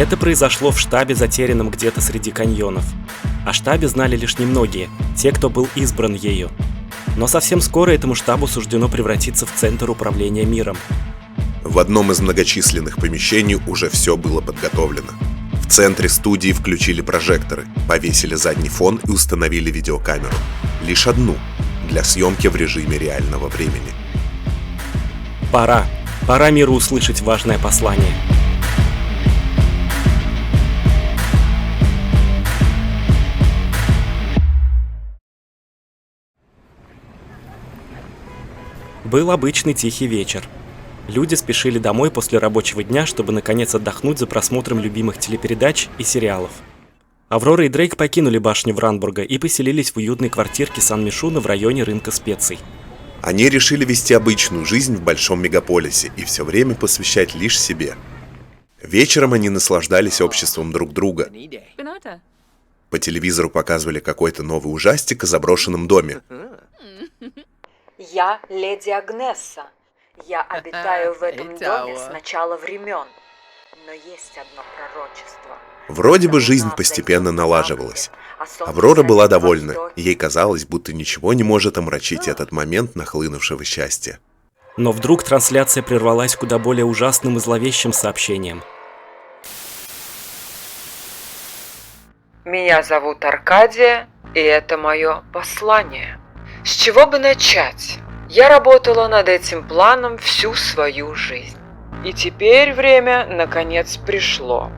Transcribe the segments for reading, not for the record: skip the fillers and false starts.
Это произошло в штабе, затерянном где-то среди каньонов. О штабе знали лишь немногие, те, кто был избран ею. Но совсем скоро этому штабу суждено превратиться в центр управления миром. В одном из многочисленных помещений уже все было подготовлено. В центре студии включили прожекторы, повесили задний фон и установили видеокамеру. Лишь одну, для съемки в режиме реального времени. Пора миру услышать важное послание. Был обычный тихий вечер. Люди спешили домой после рабочего дня, чтобы наконец отдохнуть за просмотром любимых телепередач и сериалов. Аврора и Дрейк покинули башню Вранбурга и поселились в уютной квартирке Сан-Мишуна в районе рынка специй. Они решили вести обычную жизнь в большом мегаполисе и все время посвящать лишь себе. Вечером они наслаждались обществом друг друга. По телевизору показывали какой-то новый ужастик о заброшенном доме. Я леди Агнесса. Я обитаю в этом доме с начала времен. Но есть одно пророчество. Вроде бы жизнь постепенно налаживалась. Аврора была довольна, и ей казалось, будто ничего не может омрачить этот момент нахлынувшего счастья. Но вдруг трансляция прервалась куда более ужасным и зловещим сообщением. Меня зовут Аркадия, и это мое послание. С чего бы начать? Я работала над этим планом всю свою жизнь. И теперь время, наконец, пришло.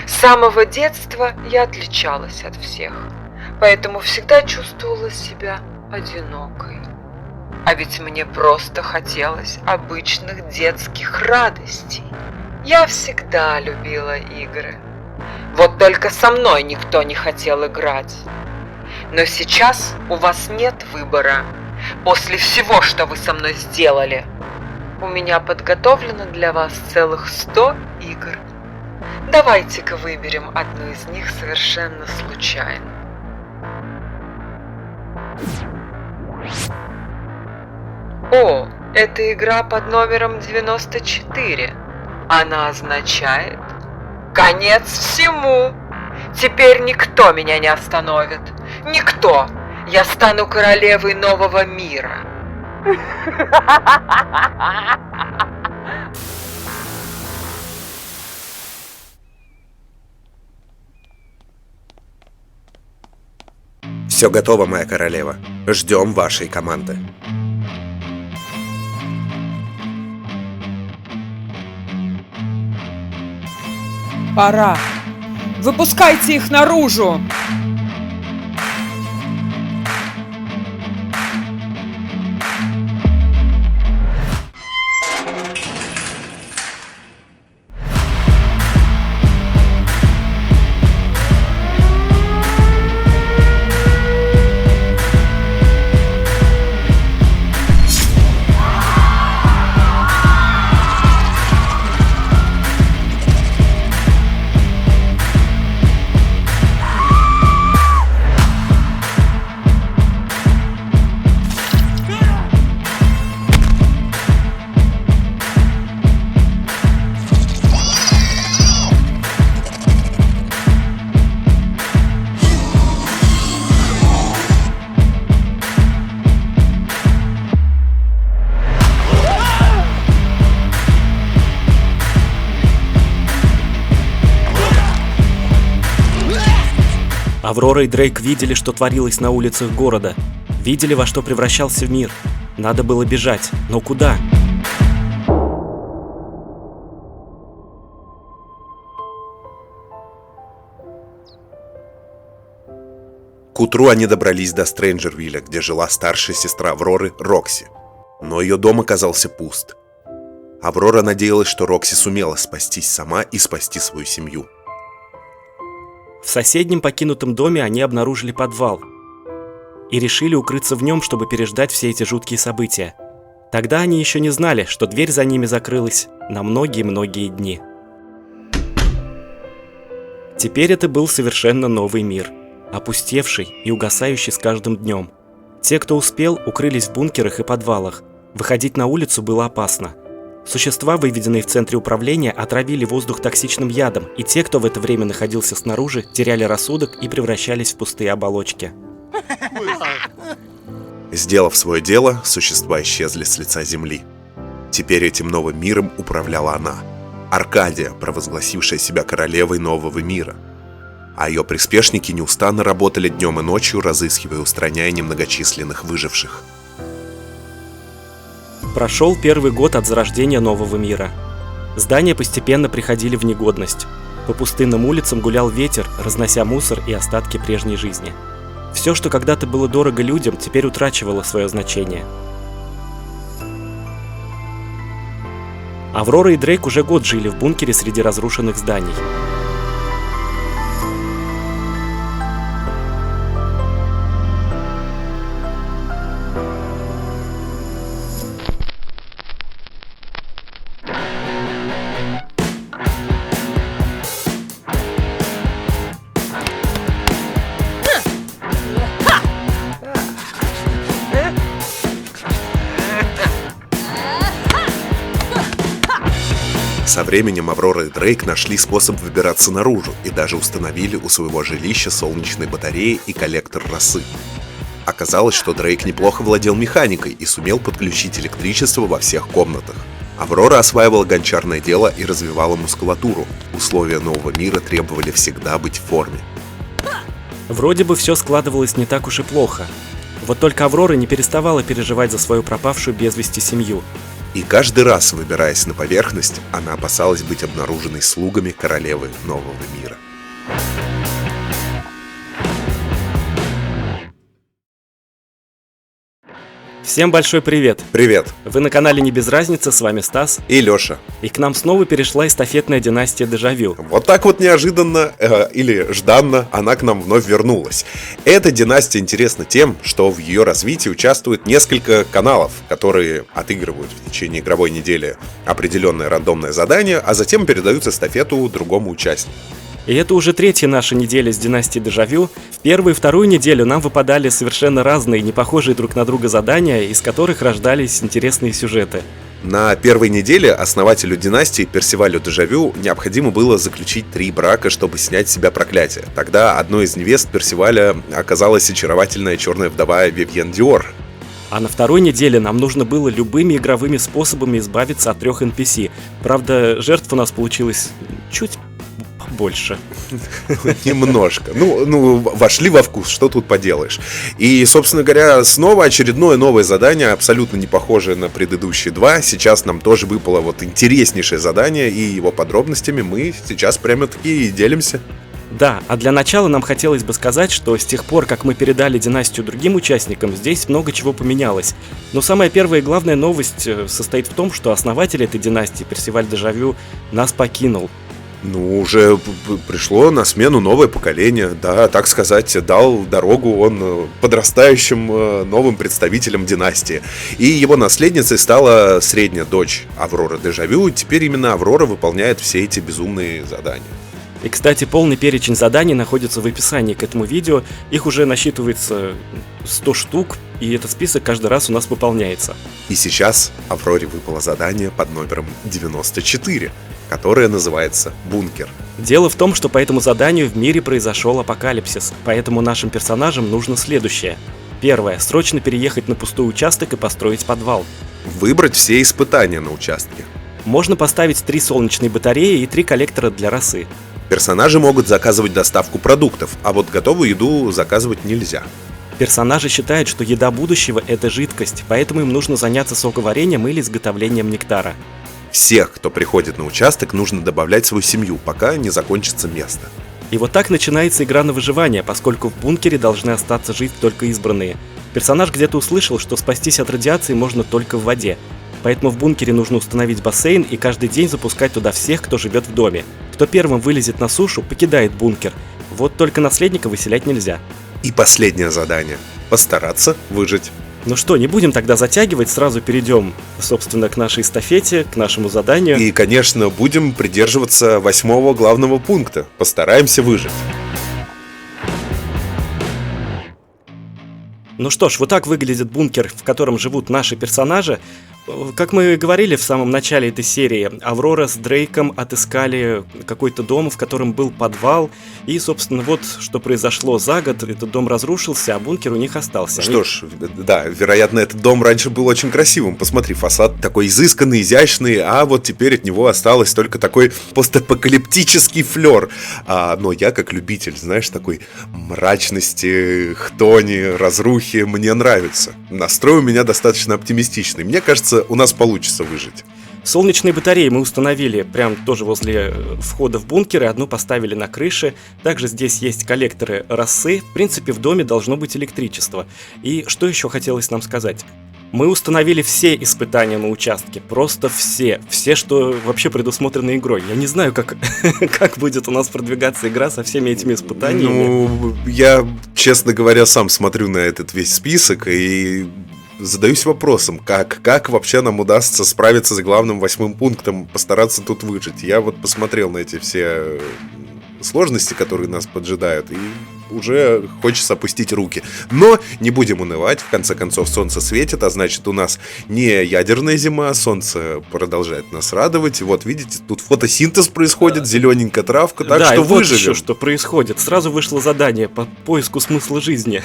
С самого детства я отличалась от всех, поэтому всегда чувствовала себя одинокой. А ведь мне просто хотелось обычных детских радостей. Я всегда любила игры. Вот только со мной никто не хотел играть. Но сейчас у вас нет выбора. После всего, что вы со мной сделали, у меня подготовлено для вас целых 100 игр. Давайте-ка выберем одну из них совершенно случайно. О, это игра под номером 94. Она означает конец всему. Теперь никто меня не остановит. Никто. Я стану королевой нового мира. Все готово, моя королева. Ждем вашей команды. Пора. Выпускайте их наружу! Аврора и Дрейк видели, что творилось на улицах города. Видели, во что превращался мир. Надо было бежать, но куда? К утру они добрались до Стрэнджервилля, где жила старшая сестра Авроры, Рокси. Но ее дом оказался пуст. Аврора надеялась, что Рокси сумела спастись сама и спасти свою семью. В соседнем покинутом доме они обнаружили подвал и решили укрыться в нем, чтобы переждать все эти жуткие события. Тогда они еще не знали, что дверь за ними закрылась на многие-многие дни. Теперь это был совершенно новый мир, опустевший и угасающий с каждым днем. Те, кто успел, укрылись в бункерах и подвалах. Выходить на улицу было опасно. Существа, выведенные в центре управления, отравили воздух токсичным ядом, и те, кто в это время находился снаружи, теряли рассудок и превращались в пустые оболочки. Сделав свое дело, существа исчезли с лица земли. Теперь этим новым миром управляла она, Аркадия, провозгласившая себя королевой нового мира. А ее приспешники неустанно работали днем и ночью, разыскивая и устраняя немногочисленных выживших. Прошел первый год от зарождения нового мира. Здания постепенно приходили в негодность. По пустынным улицам гулял ветер, разнося мусор и остатки прежней жизни. Все, что когда-то было дорого людям, теперь утрачивало свое значение. Аврора и Дрейк уже год жили в бункере среди разрушенных зданий. Со временем Аврора и Дрейк нашли способ выбираться наружу и даже установили у своего жилища солнечные батареи и коллектор росы. Оказалось, что Дрейк неплохо владел механикой и сумел подключить электричество во всех комнатах. Аврора осваивала гончарное дело и развивала мускулатуру. Условия нового мира требовали всегда быть в форме. Вроде бы все складывалось не так уж и плохо. Вот только Аврора не переставала переживать за свою пропавшую без вести семью. И каждый раз, выбираясь на поверхность, она опасалась быть обнаруженной слугами королевы нового мира. Всем большой привет! Привет! Вы на канале Не без разницы, с вами Стас. И Лёша. И к нам снова перешла эстафетная династия Дежавю. Вот так вот неожиданно или жданно она к нам вновь вернулась. Эта династия интересна тем, что в ее развитии участвует несколько каналов, которые отыгрывают в течение игровой недели определенное рандомное задание, а затем передают эстафету другому участнику. И это уже третья наша неделя с династией Дежавю. В первую и вторую неделю нам выпадали совершенно разные, не похожие друг на друга задания, из которых рождались интересные сюжеты. На первой неделе основателю династии Персивалю Дежавю необходимо было заключить 3 брака, чтобы снять с себя проклятие. Тогда одной из невест Персиваля оказалась очаровательная черная вдова Вивьен Диор. А на второй неделе нам нужно было любыми игровыми способами избавиться от 3 NPC. Правда, жертв у нас получилось чуть больше. Немножко. Ну, вошли во вкус, что тут поделаешь. И, собственно говоря, снова очередное новое задание, абсолютно не похожее на предыдущие 2. Сейчас нам тоже выпало вот интереснейшее задание, и его подробностями мы сейчас прямо-таки и делимся. Да, а для начала нам хотелось бы сказать, что с тех пор, как мы передали династию другим участникам, здесь много чего поменялось. Но самая первая и главная новость состоит в том, что основатель этой династии, Персиваль Дежавю, нас покинул. Ну, уже пришло на смену новое поколение, да, так сказать, дал дорогу он подрастающим новым представителям династии. И его наследницей стала средняя дочь Авроры Дежавю, и теперь именно Аврора выполняет все эти безумные задания. И, кстати, полный перечень заданий находится в описании к этому видео, их уже насчитывается 100 штук, и этот список каждый раз у нас пополняется. И сейчас Авроре выпало задание под номером 94. Которое называется «Бункер». Дело в том, что по этому заданию в мире произошел апокалипсис, поэтому нашим персонажам нужно следующее. Первое. Срочно переехать на пустой участок и построить подвал. Выбрать все испытания на участке. Можно поставить 3 солнечные батареи и 3 коллектора для росы. Персонажи могут заказывать доставку продуктов, а вот готовую еду заказывать нельзя. Персонажи считают, что еда будущего – это жидкость, поэтому им нужно заняться соковарением или изготовлением нектара. Всех, кто приходит на участок, нужно добавлять в свою семью, пока не закончится место. И вот так начинается игра на выживание, поскольку в бункере должны остаться жить только избранные. Персонаж где-то услышал, что спастись от радиации можно только в воде. Поэтому в бункере нужно установить бассейн и каждый день запускать туда всех, кто живет в доме. Кто первым вылезет на сушу, покидает бункер. Вот только наследника выселять нельзя. И последнее задание – постараться выжить. Ну что, не будем тогда затягивать, сразу перейдем, собственно, к нашей эстафете, к нашему заданию. И, конечно, будем придерживаться 8-го главного пункта – постараемся выжить. Ну что ж, вот так выглядит бункер, в котором живут наши персонажи. Как мы говорили в самом начале этой серии, Аврора с Дрейком отыскали какой-то дом, в котором был подвал, и, собственно, вот что произошло за год. Этот дом разрушился, а бункер у них остался. Что ж, да, вероятно, этот дом раньше был очень красивым. Посмотри, фасад такой изысканный, изящный, а вот теперь от него осталось только такой постапокалиптический флер. Но я, как любитель, знаешь, такой мрачности, хтони, разрухи, мне нравится. Настрой у меня достаточно оптимистичный. Мне кажется, у нас получится выжить. Солнечные батареи мы установили прямо тоже возле входа в бункер, и одну поставили на крыше. Также здесь есть коллекторы росы. В принципе, в доме должно быть электричество. И что еще хотелось нам сказать? Мы установили все испытания на участке, просто все, что вообще предусмотрено игрой. Я не знаю, как будет у нас продвигаться игра со всеми этими испытаниями. Ну, я, честно говоря, сам смотрю на этот весь список и задаюсь вопросом, как вообще нам удастся справиться с главным 8 пунктом, постараться тут выжить. Я вот посмотрел на эти все сложности, которые нас поджидают, и уже хочется опустить руки. Но не будем унывать, в конце концов солнце светит, а значит у нас не ядерная зима, солнце продолжает нас радовать. Вот видите, тут фотосинтез происходит, зелененькая травка, так да, что и вот выживем. еще что происходит. Сразу вышло задание по поиску смысла жизни.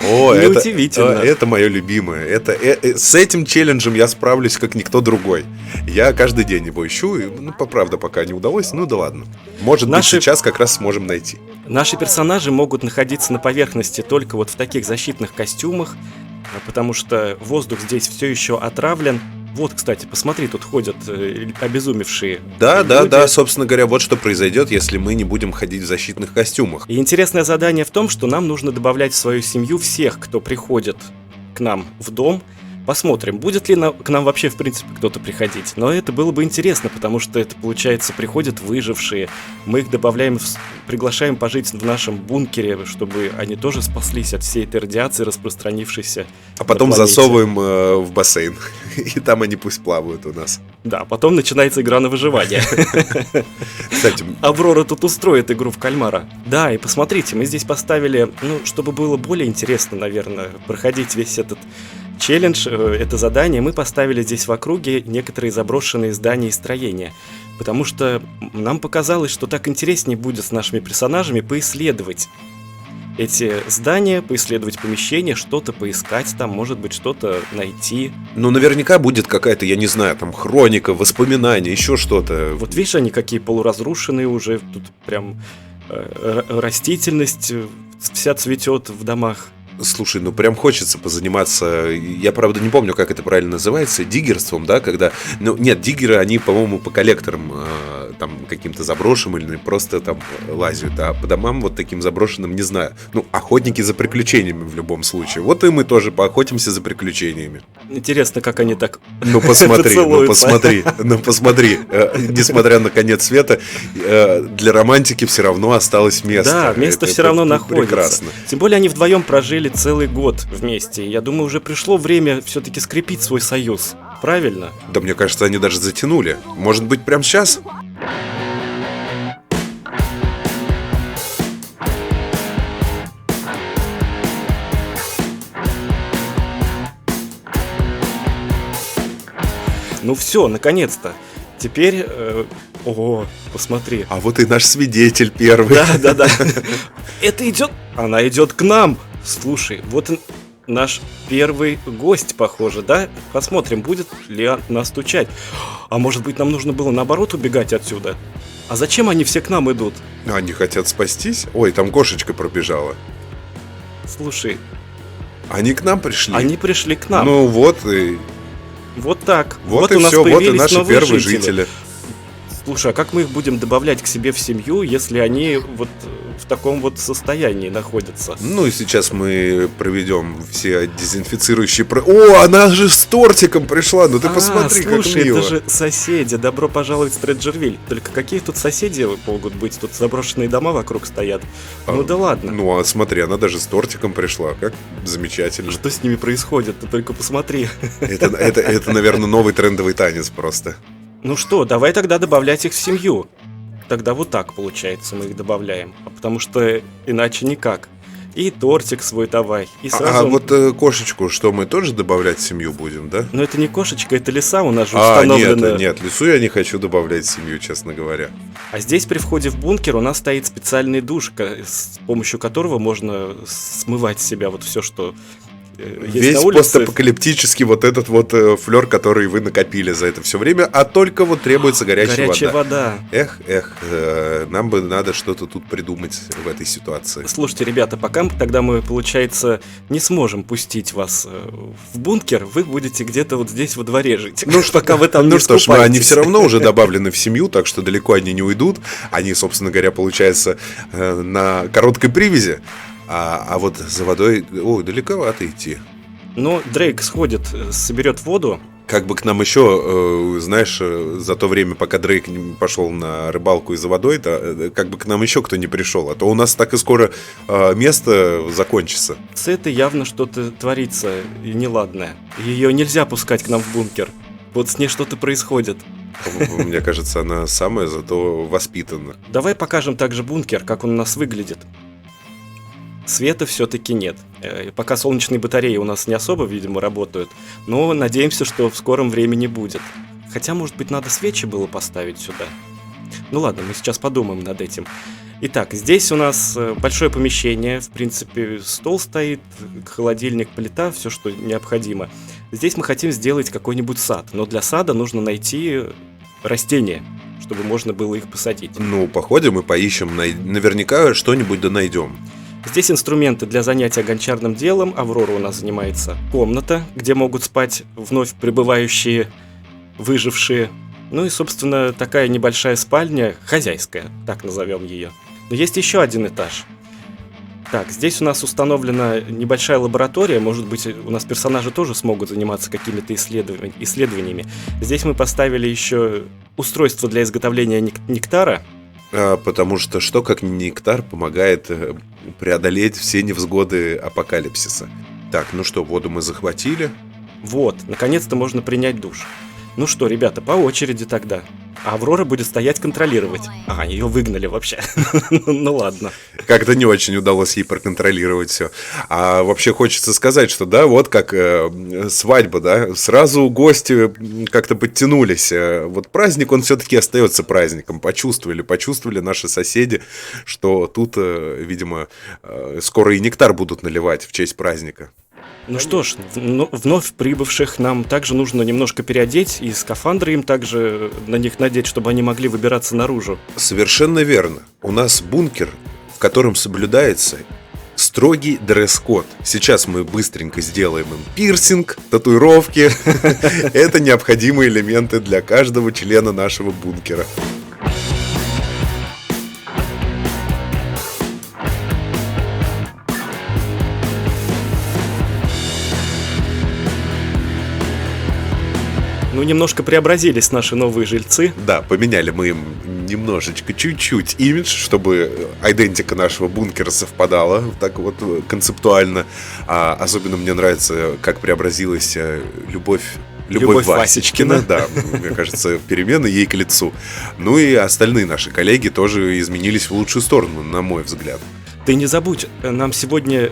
О, неудивительно. Это мое любимое. С этим челленджем я справлюсь как никто другой. Я каждый день его ищу, и, правда, пока не удалось, ну да ладно. Может быть, сейчас как раз сможем найти. Наши персонажи могут находиться на поверхности только вот в таких защитных костюмах, потому что воздух здесь все еще отравлен. Вот, кстати, посмотри, тут ходят обезумевшие люди. Да, собственно говоря, вот что произойдет, если мы не будем ходить в защитных костюмах. И интересное задание в том, что нам нужно добавлять в свою семью всех, кто приходит к нам в дом. Посмотрим, будет ли к нам вообще, в принципе, кто-то приходить. Но это было бы интересно, потому что это, получается, приходят выжившие. Мы их добавляем, приглашаем пожить в нашем бункере, чтобы они тоже спаслись от всей этой радиации, распространившейся. А потом засовываем в бассейн. И там они пусть плавают у нас. Да, потом начинается игра на выживание. Кстати, Аврора тут устроит игру в кальмара. Да, и посмотрите, мы здесь поставили, чтобы было более интересно, наверное, проходить весь этот челлендж, это задание, мы поставили здесь в округе некоторые заброшенные здания и строения, потому что нам показалось, что так интереснее будет с нашими персонажами поисследовать эти здания, поисследовать помещения, что-то поискать там, может быть, что-то найти. Ну, наверняка будет какая-то, я не знаю, там хроника, воспоминания, еще что-то. Вот видишь, они какие полуразрушенные уже, тут прям растительность вся цветет в домах. Слушай, прям хочется позаниматься. Я, правда, не помню, как это правильно называется. Диггерством, да, когда... Нет, диггеры, они, по-моему, по коллекторам там каким-то заброшенным или просто там лазят. А по домам вот таким заброшенным, не знаю. Охотники за приключениями в любом случае. Вот и мы тоже поохотимся за приключениями. Интересно, как они так посмотри. Несмотря на конец света, для романтики все равно осталось место. Да, место все равно находится. Прекрасно. Тем более они вдвоем прожили целый год вместе. Я думаю, уже пришло время все-таки скрепить свой союз. Правильно? Да, мне кажется, они даже затянули. Может быть, прямо сейчас? Ну все, наконец-то. Теперь... Ого, посмотри. А вот и наш свидетель первый. Да. Это идет... Она идет к нам. Слушай, вот наш первый гость, похоже, да? Посмотрим, будет ли она стучать. А может быть, нам нужно было наоборот убегать отсюда? А зачем они все к нам идут? Они хотят спастись? Ой, там кошечка пробежала. Слушай. Они к нам пришли? Они пришли к нам. Ну вот и... Вот так. Вот и все, вот и наши первые жители. Слушай, а как мы их будем добавлять к себе в семью, если они вот в таком вот состоянии находятся? Ну и сейчас мы проведем все дезинфицирующие... О, она же с тортиком пришла, ну ты посмотри, слушай, как мило. Это же соседи, добро пожаловать в Стреджервиль. Только какие тут соседи могут быть? Тут заброшенные дома вокруг стоят. Ну да ладно. Ну а смотри, она даже с тортиком пришла, как замечательно. Что с ними происходит? Ты только посмотри. Это, наверное, новый трендовый танец просто. Ну что, давай тогда добавлять их в семью. Тогда вот так получается мы их добавляем. Потому что иначе никак. И тортик свой давай. И А сразу... вот кошечку, что мы тоже добавлять в семью будем, да? Но это не кошечка, это лиса у нас же А, установлена. нет, лису я не хочу добавлять в семью, честно говоря. А здесь при входе в бункер у нас стоит специальный душ, с помощью которого можно смывать с себя вот все, что есть Весь на улице. постапокалиптический вот этот вот флер, который вы накопили за это все время, а только вот требуется горячая вода. вода. Нам бы надо что-то тут придумать в этой ситуации. Слушайте, ребята, пока тогда мы, получается, не сможем пустить вас в бункер, вы будете где-то вот здесь во дворе жить. Ну, пока вы там не что ж, они искупаетесь. все равно уже добавлены в семью, так что далеко они не уйдут. Они, собственно говоря, получается на короткой привязи. А вот за водой, далековато идти. Но Дрейк сходит, соберет воду. Как бы к нам еще, знаешь, за то время, пока Дрейк пошел на рыбалку и за водой, как бы к нам еще кто не пришел. А то у нас так и скоро место закончится. С этой явно что-то творится и неладное. Ее нельзя пускать к нам в бункер. Вот с ней что-то происходит. Мне кажется, она самая, зато воспитана. Давай покажем также бункер, как он у нас выглядит. Света все-таки нет. Пока солнечные батареи у нас не особо, видимо, работают, но надеемся, что в скором времени будет. Хотя, может быть, надо свечи было поставить сюда. Ну ладно, мы сейчас подумаем над этим. Итак, здесь у нас большое помещение, в принципе, стол стоит, холодильник, плита, все, что необходимо. Здесь мы хотим сделать какой-нибудь сад, но для сада нужно найти растения, чтобы можно было их посадить. Ну, походим и поищем, наверняка что-нибудь да найдем. Здесь инструменты для занятия гончарным делом. Аврора у нас занимается. Комната, где могут спать вновь прибывающие выжившие. Ну и, собственно, такая небольшая спальня, хозяйская, так назовем ее. Но есть еще один этаж. Так, здесь у нас установлена небольшая лаборатория. Может быть, у нас персонажи тоже смогут заниматься какими-то исследованиями. Здесь мы поставили еще устройство для изготовления нектара. Потому что что, как нектар, помогает преодолеть все невзгоды апокалипсиса. Так, ну что, воду мы захватили. Вот, наконец-то можно принять душ. Ну что, ребята, по очереди тогда. А Аврора будет стоять контролировать. Ее выгнали вообще. Ну ладно. Как-то не очень удалось ей проконтролировать все. А вообще хочется сказать, что да, вот как свадьба, да, сразу гости как-то подтянулись. Вот праздник, он все-таки остается праздником. Почувствовали наши соседи, что тут, видимо, скоро и нектар будут наливать в честь праздника. Ну что ж, вновь прибывших нам также нужно немножко переодеть, и скафандры им также на них надеть, чтобы они могли выбираться наружу. Совершенно верно. У нас бункер, в котором соблюдается строгий дресс-код. Сейчас мы быстренько сделаем им пирсинг, татуировки. Это необходимые элементы для каждого члена нашего бункера. Ну, немножко преобразились наши новые жильцы. Да, поменяли мы им немножечко, чуть-чуть имидж, чтобы идентика нашего бункера совпадала так вот концептуально. Особенно мне нравится, как преобразилась Любовь Васечкина. Да, мне кажется, перемены ей к лицу. Ну и остальные наши коллеги тоже изменились в лучшую сторону, на мой взгляд. Ты не забудь, нам сегодня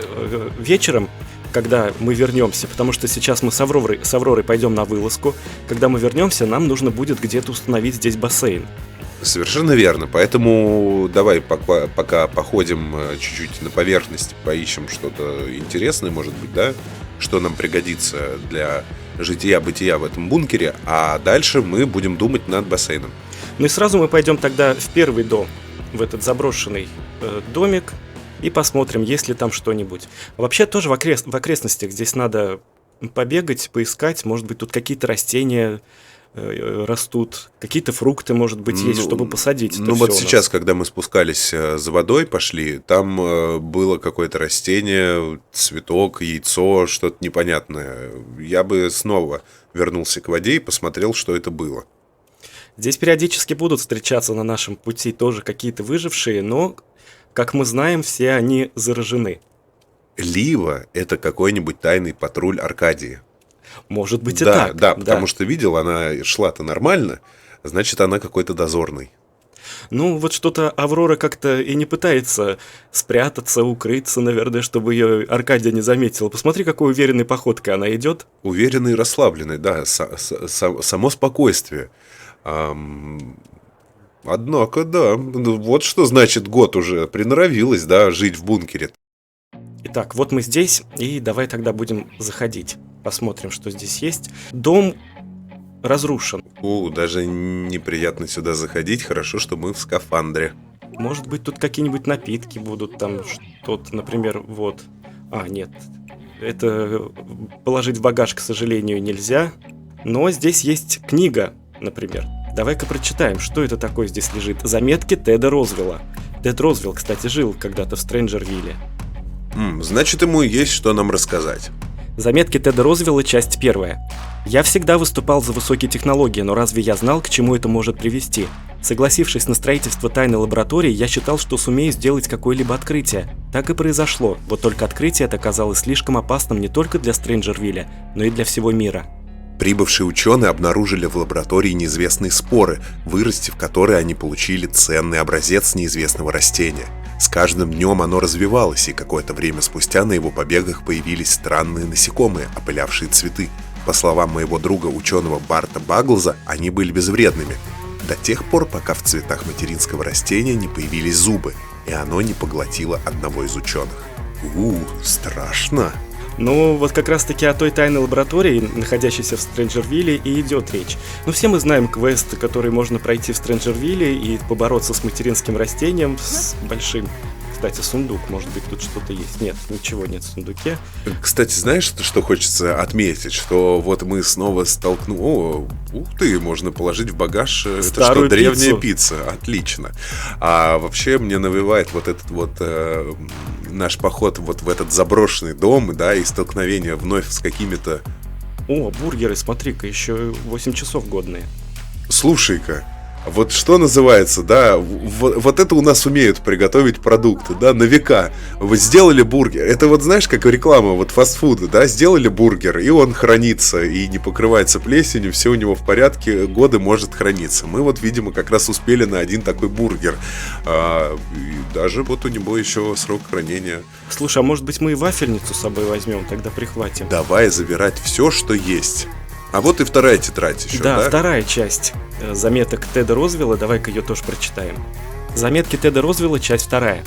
вечером, когда мы вернемся, потому что сейчас мы с Авророй пойдем на вылазку, когда мы вернемся, нам нужно будет где-то установить здесь бассейн. Совершенно верно, поэтому давай пока походим чуть-чуть на поверхности, поищем что-то интересное, может быть, да, что нам пригодится для жития-бытия в этом бункере, а дальше мы будем думать над бассейном. Ну и сразу мы пойдем тогда в первый дом, в этот заброшенный домик, и посмотрим, есть ли там что-нибудь. Вообще тоже в окрестностях здесь надо побегать, поискать, может быть, тут какие-то растения растут, какие-то фрукты, может быть, есть, чтобы посадить. Ну вот сейчас, когда мы спускались за водой, пошли, там было какое-то растение, цветок, яйцо, что-то непонятное. Я бы снова вернулся к воде и посмотрел, что это было. Здесь периодически будут встречаться на нашем пути тоже какие-то выжившие, но, как мы знаем, все они заражены. Лива – это какой-нибудь тайный патруль Аркадии. Может быть и так. Да, потому что видел, она шла-то нормально, значит, она какой-то дозорный. Ну, вот что-то Аврора как-то и не пытается спрятаться, укрыться, наверное, чтобы ее Аркадия не заметила. Посмотри, какой уверенной походкой она идет. Уверенный и расслабленный, да, само спокойствие. Однако, да, вот что значит год уже приноровилась, да, жить в бункере. Итак, вот мы здесь, и давай тогда будем заходить. Посмотрим, что здесь есть. Дом разрушен. Даже неприятно сюда заходить, хорошо, что мы в скафандре. Может быть, тут какие-нибудь напитки будут, там что-то, например, вот. Нет, это положить в багаж, к сожалению, нельзя. Но здесь есть книга, например. Давай-ка прочитаем, что это такое здесь лежит. Заметки Теда Розвилла. Тед Розвилл, кстати, жил когда-то в Стрэнджервилле. Значит, ему есть что нам рассказать. Заметки Теда Розвилла, часть 1. Я всегда выступал за высокие технологии, но разве я знал, к чему это может привести? Согласившись на строительство тайной лаборатории, я считал, что сумею сделать какое-либо открытие. Так и произошло, вот только открытие это оказалось слишком опасным не только для Стрэнджервилля, но и для всего мира. Прибывшие ученые обнаружили в лаборатории неизвестные споры, вырастив которые они получили ценный образец неизвестного растения. С каждым днем оно развивалось, и какое-то время спустя на его побегах появились странные насекомые, опылявшие цветы. По словам моего друга ученого Барта Багглза, они были безвредными. До тех пор, пока в цветах материнского растения не появились зубы, и оно не поглотило одного из ученых. Страшно. Ну, вот как раз-таки о той тайной лаборатории, находящейся в Стрэнджервилле, и идет речь. Ну, все мы знаем квест, который можно пройти в Стрэнджервилле и побороться с материнским растением, с большим. Кстати, сундук, может быть, тут что-то есть. Нет, ничего нет в сундуке. Кстати, знаешь, что хочется отметить? Что вот мы снова ух ты, можно положить в багаж. Старую это что, древняя пицца? Отлично. А вообще мне навевает вот этот вот наш поход вот в этот заброшенный дом, да, и столкновение вновь с какими-то... Бургеры, смотри-ка, еще 8 часов годные. Слушай-ка, вот что называется, да, вот это у нас умеют приготовить продукты, да, на века. Вот сделали бургер, это вот знаешь, как реклама вот фастфуда, да, сделали бургер, и он хранится, и не покрывается плесенью, все у него в порядке, годы может храниться. Мы вот, видимо, как раз успели на один такой бургер, и даже вот у него еще срок хранения. Слушай, а может быть мы и вафельницу с собой возьмем, тогда прихватим? Давай забирать все, что есть. А вот и вторая тетрадь еще, да? Да, вторая часть заметок Теда Розвилла, давай-ка ее тоже прочитаем. Заметки Теда Розвилла, часть 2.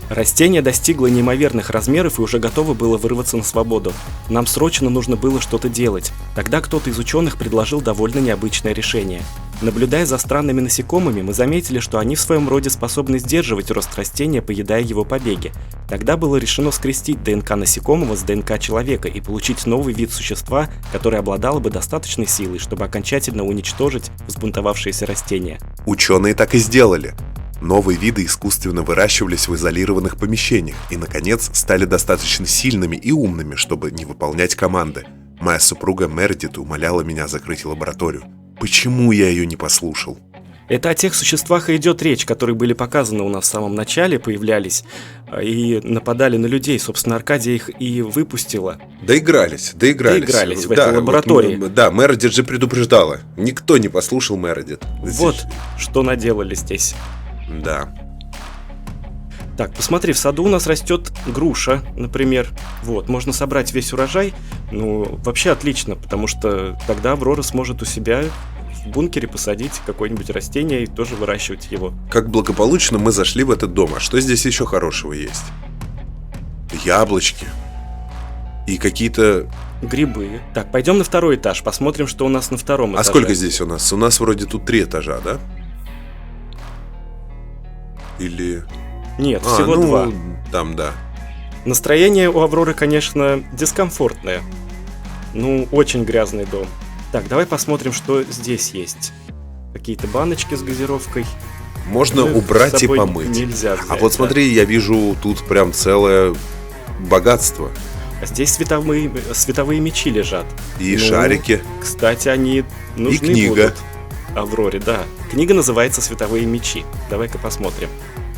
Растение достигло неимоверных размеров и уже готово было вырваться на свободу. Нам срочно нужно было что-то делать. Тогда кто-то из ученых предложил довольно необычное решение. Наблюдая за странными насекомыми, мы заметили, что они в своем роде способны сдерживать рост растения, поедая его побеги. Тогда было решено скрестить ДНК насекомого с ДНК человека и получить новый вид существа, которое обладало бы достаточной силой, чтобы окончательно уничтожить взбунтовавшиеся растения. Ученые так и сделали. Новые виды искусственно выращивались в изолированных помещениях и, наконец, стали достаточно сильными и умными, чтобы не выполнять команды. Моя супруга Мередит умоляла меня закрыть лабораторию. Почему я ее не послушал? Это о тех существах и идет речь, которые были показаны у нас в самом начале, появлялись и нападали на людей. Собственно, Аркадия их и выпустила. Доигрались в этой лаборатории. Мередит же предупреждала. Никто не послушал Мередит. Вот что наделали здесь. Да. Так, посмотри, в саду у нас растет груша, например. Вот, можно собрать весь урожай. Ну, вообще отлично, потому что тогда Аврора сможет у себя в бункере посадить какое-нибудь растение и тоже выращивать его. Как благополучно мы зашли в этот дом. А что здесь еще хорошего есть? Яблочки. И какие-то... грибы. Так, пойдем на второй этаж, посмотрим, что у нас на втором этаже. А сколько здесь у нас? У нас вроде тут 3 этажа, да? Или... Нет, всего 2. Там, да. Настроение у Авроры, конечно, дискомфортное. Ну, очень грязный дом. Так, давай посмотрим, что здесь есть. Какие-то баночки с газировкой. Можно убрать и помыть. Нельзя взять, а вот смотри, я вижу тут прям целое богатство. А здесь световые мечи лежат. И шарики. Кстати, они нужны и книга. Будут Авроре, да. Книга называется «Световые мечи». Давай-ка посмотрим.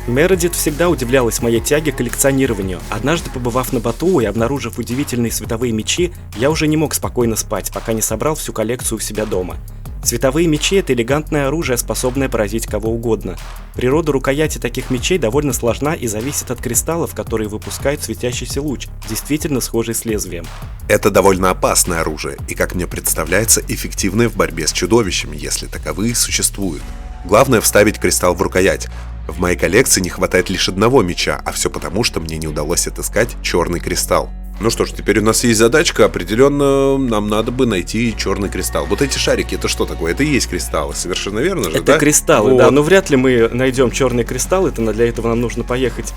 Мередит всегда удивлялась моей тяге к коллекционированию. Однажды, побывав на Батуу и обнаружив удивительные световые мечи, я уже не мог спокойно спать, пока не собрал всю коллекцию у себя дома. Световые мечи — это элегантное оружие, способное поразить кого угодно. Природа рукояти таких мечей довольно сложна и зависит от кристаллов, которые выпускают светящийся луч, действительно схожий с лезвием. Это довольно опасное оружие и, как мне представляется, эффективное в борьбе с чудовищами, если таковые существуют. Главное вставить кристалл в рукоять. В моей коллекции не хватает лишь одного меча, а все потому, что мне не удалось отыскать черный кристалл. Ну что ж, теперь у нас есть задачка, определенно нам надо бы найти черный кристалл. Вот эти шарики, это что такое? Это и есть кристаллы, совершенно верно же, Это да? кристаллы, Вот. да, но вряд ли мы найдем черный кристалл, для этого нам нужно поехать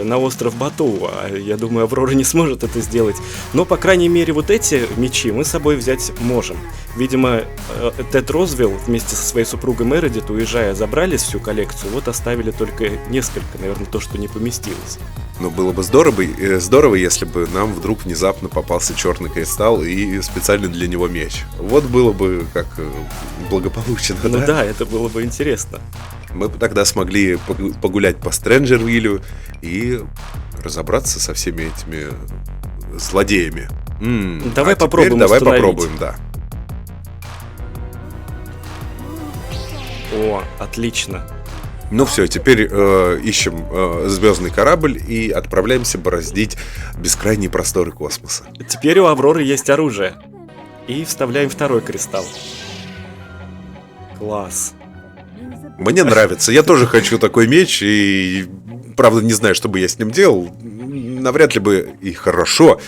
на остров Бату, а я думаю, Аврора не сможет это сделать. Но, по крайней мере, вот эти мечи мы с собой взять можем. Видимо, Тед Розвилл вместе со своей супругой Мередит, уезжая, забрали всю коллекцию, вот оставили только несколько, наверное, то, что не поместилось. Но было бы здорово, если бы нам вдруг внезапно попался черный кристалл и специально для него меч. Вот было бы как благополучно, Ну да? да, это было бы интересно. Мы бы тогда смогли погулять по Стрэнджервиллю и разобраться со всеми этими злодеями. Давай теперь попробуем Давай установить. попробуем, да. О, отлично. Ну все, теперь ищем звездный корабль и отправляемся бороздить бескрайние просторы космоса. Теперь у Авроры есть оружие. И вставляем второй кристалл. Класс. Мне нравится, я тоже хочу такой меч, и правда не знаю, что бы я с ним делал. Навряд ли бы и хорошо,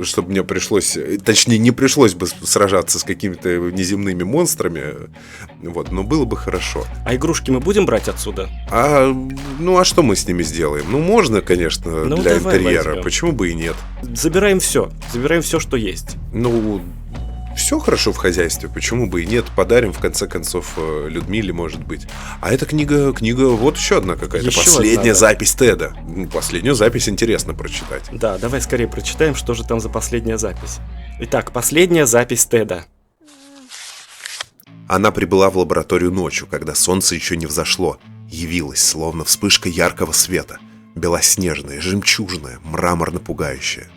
чтобы мне пришлось, точнее не пришлось бы сражаться с какими-то неземными монстрами, вот, но было бы хорошо. А игрушки мы будем брать отсюда? А что мы с ними сделаем? Ну, можно, конечно, Ну, для давай интерьера, возьмем. почему бы и нет? Забираем все, что есть. Ну, все хорошо в хозяйстве, почему бы и нет? Подарим, в конце концов, Людмиле, может быть. А эта книга, вот еще одна какая-то, Еще последняя одна, да. запись Теда. Последнюю запись интересно прочитать. Да, давай скорее прочитаем, что же там за последняя запись. Итак, последняя запись Теда. Она прибыла в лабораторию ночью, когда солнце еще не взошло. Явилась, словно вспышка яркого света. Белоснежная, жемчужная, мраморно-пугающая.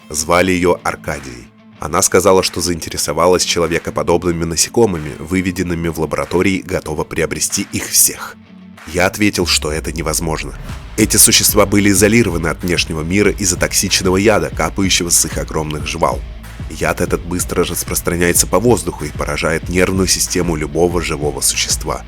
Звали ее Аркадией. Она сказала, что заинтересовалась человекоподобными насекомыми, выведенными в лаборатории, готова приобрести их всех. Я ответил, что это невозможно. Эти существа были изолированы от внешнего мира из-за токсичного яда, капающего с их огромных жвал. Яд этот быстро распространяется по воздуху и поражает нервную систему любого живого существа.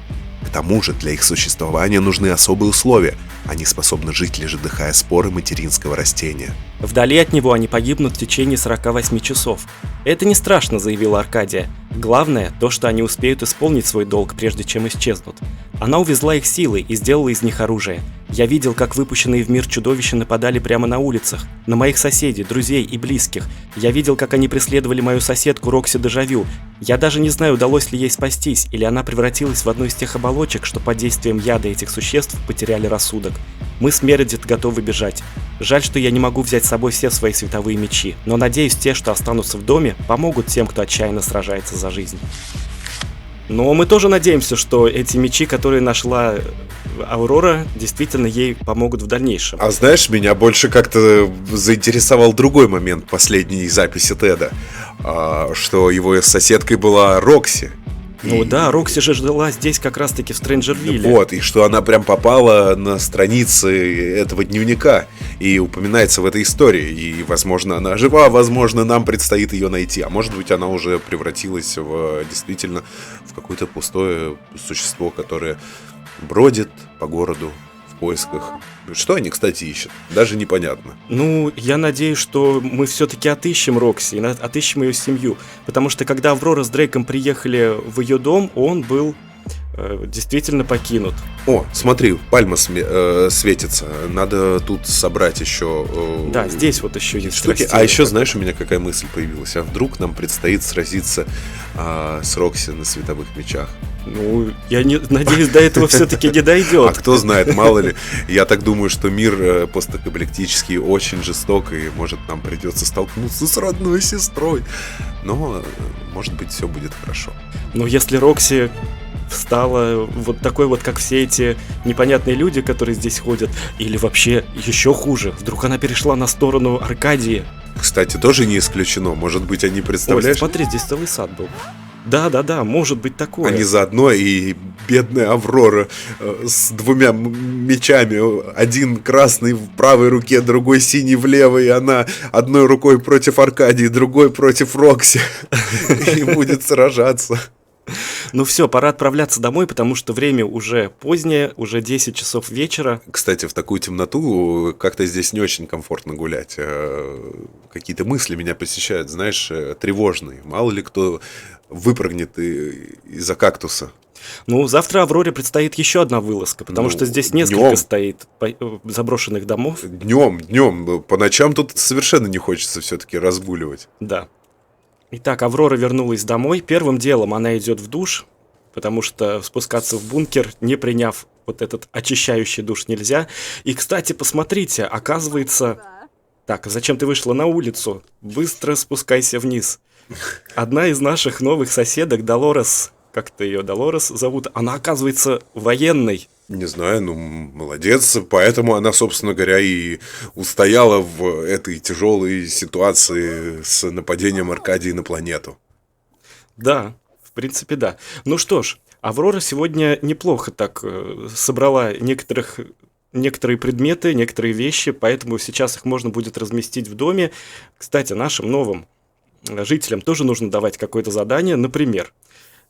К тому же для их существования нужны особые условия. Они способны жить, лишь вдыхая споры материнского растения. Вдали от него они погибнут в течение 48 часов. Это не страшно, заявила Аркадия. Главное, то, что они успеют исполнить свой долг, прежде чем исчезнут. Она увезла их силой и сделала из них оружие. Я видел, как выпущенные в мир чудовища нападали прямо на улицах, на моих соседей, друзей и близких. Я видел, как они преследовали мою соседку Рокси Дежавю. Я даже не знаю, удалось ли ей спастись, или она превратилась в одну из тех оболочек, что под действием яда этих существ потеряли рассудок. Мы с Мередит готовы бежать. Жаль, что я не могу взять с собой все свои световые мечи, но надеюсь, те, что останутся в доме, помогут тем, кто отчаянно сражается за жизнь. Но мы тоже надеемся, что эти мечи, которые нашла Аврора, действительно ей помогут в дальнейшем. А знаешь, меня больше как-то заинтересовал другой момент последней записи Теда, что его соседкой была Рокси. Ну да, Рокси же жила здесь как раз-таки в Стрэнджервилле. Вот, и что она прям попала на страницы этого дневника и упоминается в этой истории. И, возможно, она жива, возможно, нам предстоит ее найти. А может быть, она уже превратилась действительно в какое-то пустое существо, которое бродит по городу в поисках. Что они, кстати, ищут? Даже непонятно. Ну, я надеюсь, что мы все-таки отыщем Рокси, отыщем ее семью. Потому что когда Аврора с Дрейком приехали в ее дом, он был действительно покинут. О, смотри, пальма светится. Надо тут собрать еще... Да, здесь вот еще есть штуки. растения. А еще, знаешь, у меня какая мысль появилась? А вдруг нам предстоит сразиться с Рокси на световых мечах? Ну, я надеюсь, до этого все-таки не дойдет. А кто знает, мало ли. Я так думаю, что мир постапокалиптический очень жесток, и может нам придется столкнуться с родной сестрой. Но, может быть, все будет хорошо. Но если Рокси стала вот такой вот, как все эти непонятные люди, которые здесь ходят, или вообще еще хуже, вдруг она перешла на сторону Аркадии. Кстати, тоже не исключено. Может быть, они, Ой, представляешь? смотри, здесь целый сад был. Да, может быть такое. Они заодно, и бедная Аврора с двумя мечами. Один красный в правой руке, другой синий в левой. И она одной рукой против Аркадии, другой против Рокси. И будет сражаться. Ну все, пора отправляться домой, потому что время уже позднее, уже 10 часов вечера. Кстати, в такую темноту как-то здесь не очень комфортно гулять. Какие-то мысли меня посещают, знаешь, тревожные. Мало ли кто выпрыгнет из-за кактуса. Ну, завтра Авроре предстоит еще одна вылазка, потому что здесь несколько днем. стоит заброшенных домов. Днем. По ночам тут совершенно не хочется все-таки разгуливать. Да. Итак, Аврора вернулась домой. Первым делом она идет в душ, потому что спускаться в бункер, не приняв вот этот очищающий душ, нельзя. И, кстати, посмотрите, оказывается... Так, зачем ты вышла на улицу? Быстро спускайся вниз. Одна из наших новых соседок, Долорес, как-то ее Долорес зовут, она, оказывается, военной. Не знаю, ну, молодец. Поэтому она, собственно говоря, и устояла в этой тяжелой ситуации с нападением Аркадии на планету. Да, в принципе, да. Ну что ж, Аврора сегодня неплохо так собрала некоторые предметы, некоторые вещи, поэтому сейчас их можно будет разместить в доме. Кстати, нашим новым жителям тоже нужно давать какое-то задание. Например,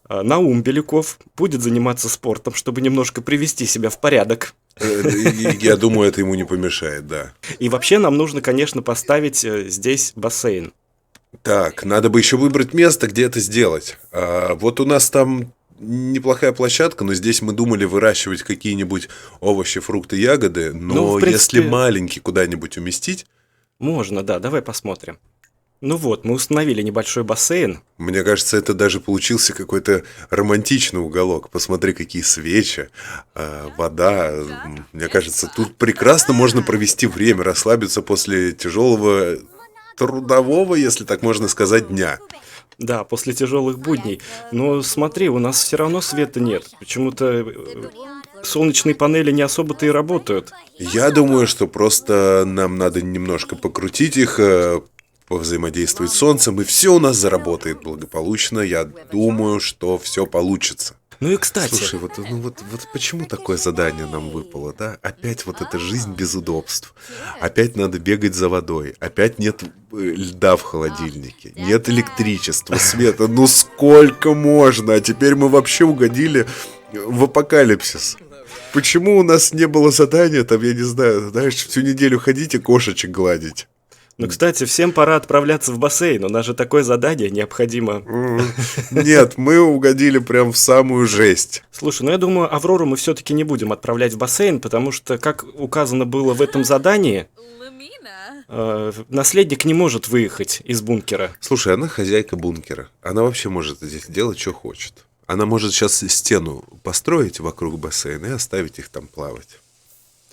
Наум Беляков будет заниматься спортом, чтобы немножко привести себя в порядок. Я думаю, это ему не помешает, да. И вообще нам нужно, конечно, поставить здесь бассейн. Так, надо бы еще выбрать место, где это сделать. Вот у нас там неплохая площадка, но здесь мы думали выращивать какие-нибудь овощи, фрукты, ягоды. Но Ну, в принципе, если маленький куда-нибудь уместить... Можно, да, давай посмотрим. Ну вот, мы установили небольшой бассейн. Мне кажется, это даже получился какой-то романтичный уголок. Посмотри, какие свечи, вода. Мне кажется, тут прекрасно можно провести время, расслабиться после тяжелого трудового, если так можно сказать, дня. Да, после тяжелых будней. Но смотри, у нас все равно света нет. Почему-то солнечные панели не особо-то и работают. Я думаю, что просто нам надо немножко покрутить их, повзаимодействовать с солнцем, и все у нас заработает благополучно. Я думаю, что все получится. Ну и кстати... Слушай, вот почему такое задание нам выпало, да? Опять вот эта жизнь без удобств. Опять надо бегать за водой. Опять нет льда в холодильнике. Нет электричества, света. Ну сколько можно? А теперь мы вообще угодили в апокалипсис. Почему у нас не было задания, там, я не знаю, знаешь, всю неделю ходить и кошечек гладить? Ну, кстати, всем пора отправляться в бассейн. У нас же такое задание необходимо. Нет, мы угодили прям в самую жесть. Слушай, ну я думаю, Аврору мы все-таки не будем отправлять в бассейн, потому что, как указано было в этом задании, наследник не может выехать из бункера. Слушай, она хозяйка бункера. Она вообще может здесь делать, что хочет. Она может сейчас стену построить вокруг бассейна и оставить их там плавать.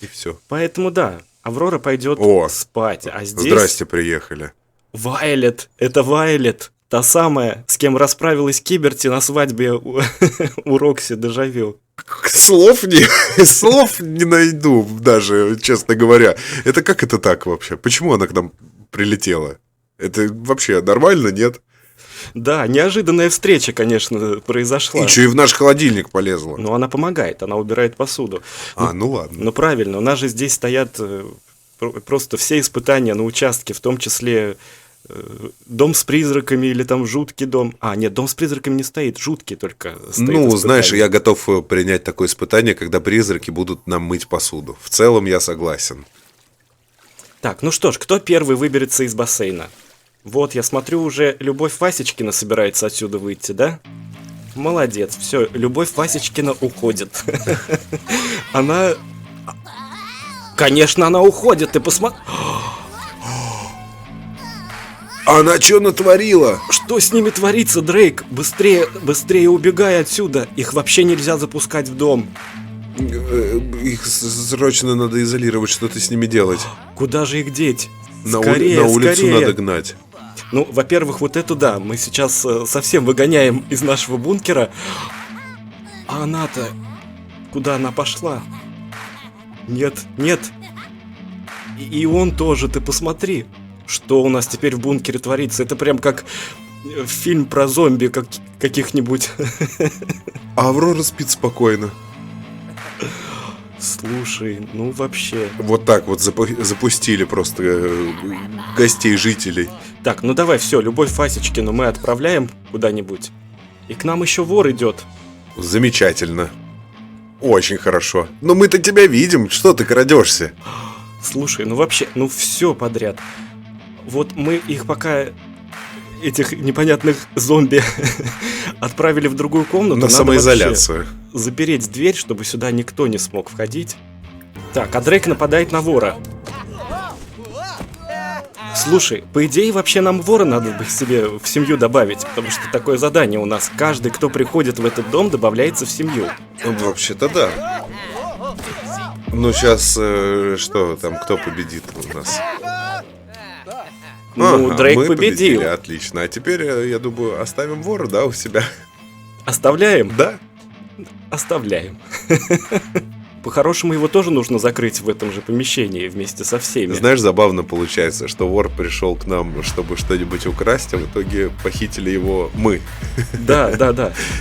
И все. Поэтому да, Аврора пойдет спать, а здесь... Здрасте, приехали. Вайлет, это Вайлет, та самая, с кем расправилась Киберти на свадьбе у Рокси Дежавю. Слов не найду даже, честно говоря. Это как это так вообще? Почему она к нам прилетела? Это вообще нормально, нет? Да, неожиданная встреча, конечно, произошла. И что, и в наш холодильник полезла? Но она помогает, она убирает посуду. Ну ладно. Ну правильно, у нас же здесь стоят просто все испытания на участке, в том числе дом с призраками или там жуткий дом. Нет, дом с призраками не стоит, жуткий только стоит. Ну, испытание. знаешь, я готов принять такое испытание, когда призраки будут нам мыть посуду. В целом я согласен. Так, ну что ж, кто первый выберется из бассейна? Вот, я смотрю, уже Любовь Васечкина собирается отсюда выйти, да? Молодец, все, Любовь Васечкина уходит. Она... Конечно, она уходит, ты посмотри... Она что натворила? Что с ними творится, Дрейк? Быстрее убегай отсюда. Их вообще нельзя запускать в дом. Их срочно надо изолировать, что-то с ними делать. Куда же их деть? На Скорее, улицу скорее. надо гнать. Ну, во-первых, вот эту да, мы сейчас совсем выгоняем из нашего бункера. А она-то... Куда она пошла? Нет. И он тоже, ты посмотри. Что у нас теперь в бункере творится? Это прям как фильм про зомби каких-нибудь. А Аврора спит спокойно. Слушай, ну вообще. Вот так вот запустили просто гостей, жителей. Так, ну давай, все, Любовь Васечкину мы отправляем куда-нибудь. И к нам еще вор идет. Замечательно. Очень хорошо. Но мы-то тебя видим, что ты крадешься? Слушай, ну вообще, ну все подряд. Вот мы их пока, этих непонятных зомби, отправили в другую комнату. На самоизоляцию. Запереть дверь, чтобы сюда никто не смог входить. Так, а Дрейк нападает на вора. Слушай, по идее, вообще нам вора надо бы себе в семью добавить, потому что такое задание у нас. Каждый, кто приходит в этот дом, добавляется в семью. Вообще-то да. Ну, сейчас, что там, кто победит у нас? Ну, Дрейк мы победил. Победили, отлично. А теперь, я думаю, оставим вора, да, у себя? Оставляем? Да. Оставляем. По-хорошему, его тоже нужно закрыть в этом же помещении вместе со всеми. Знаешь, забавно получается, что вор пришел к нам, чтобы что-нибудь украсть, а в итоге похитили его мы. Да.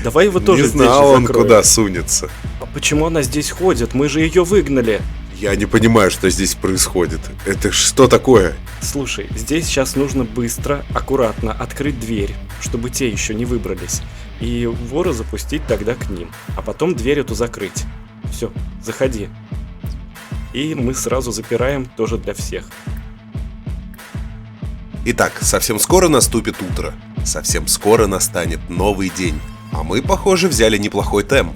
Давай его тоже Не здесь же знал он, закроем. куда сунется. А почему она здесь ходит? Мы же ее выгнали. Я не понимаю, что здесь происходит. Это что такое? Слушай, здесь сейчас нужно быстро, аккуратно открыть дверь, чтобы те еще не выбрались. И вора запустить тогда к ним. А потом дверь эту закрыть. Все, заходи. И мы сразу запираем тоже для всех. Итак, совсем скоро наступит утро. Совсем скоро настанет новый день. А мы, похоже, взяли неплохой темп.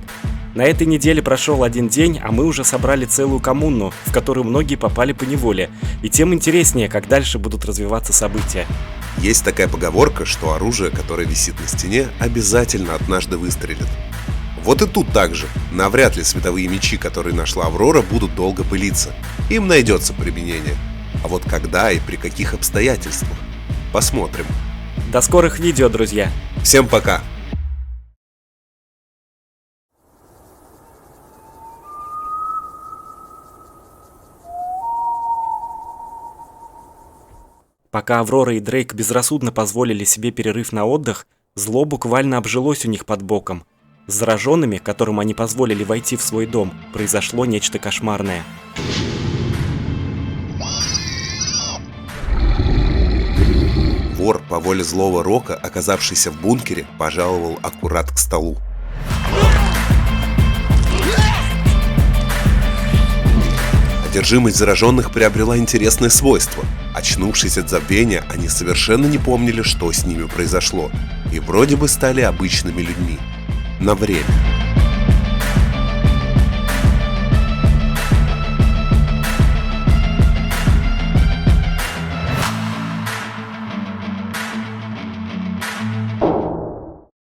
На этой неделе прошел один день, а мы уже собрали целую коммуну, в которую многие попали по неволе. И тем интереснее, как дальше будут развиваться события. Есть такая поговорка, что оружие, которое висит на стене, обязательно однажды выстрелит. Вот и тут также. Навряд ли световые мечи, которые нашла Аврора, будут долго пылиться. Им найдется применение. А вот когда и при каких обстоятельствах? Посмотрим. До скорых видео, друзья! Всем пока! Пока Аврора и Дрейк безрассудно позволили себе перерыв на отдых, зло буквально обжилось у них под боком. С зараженными, которым они позволили войти в свой дом, произошло нечто кошмарное. Вор, по воле злого Рока, оказавшийся в бункере, пожаловал аккурат к столу. Одержимость зараженных приобрела интересное свойство. Очнувшись от забвения, они совершенно не помнили, что с ними произошло, и вроде бы стали обычными людьми. На время.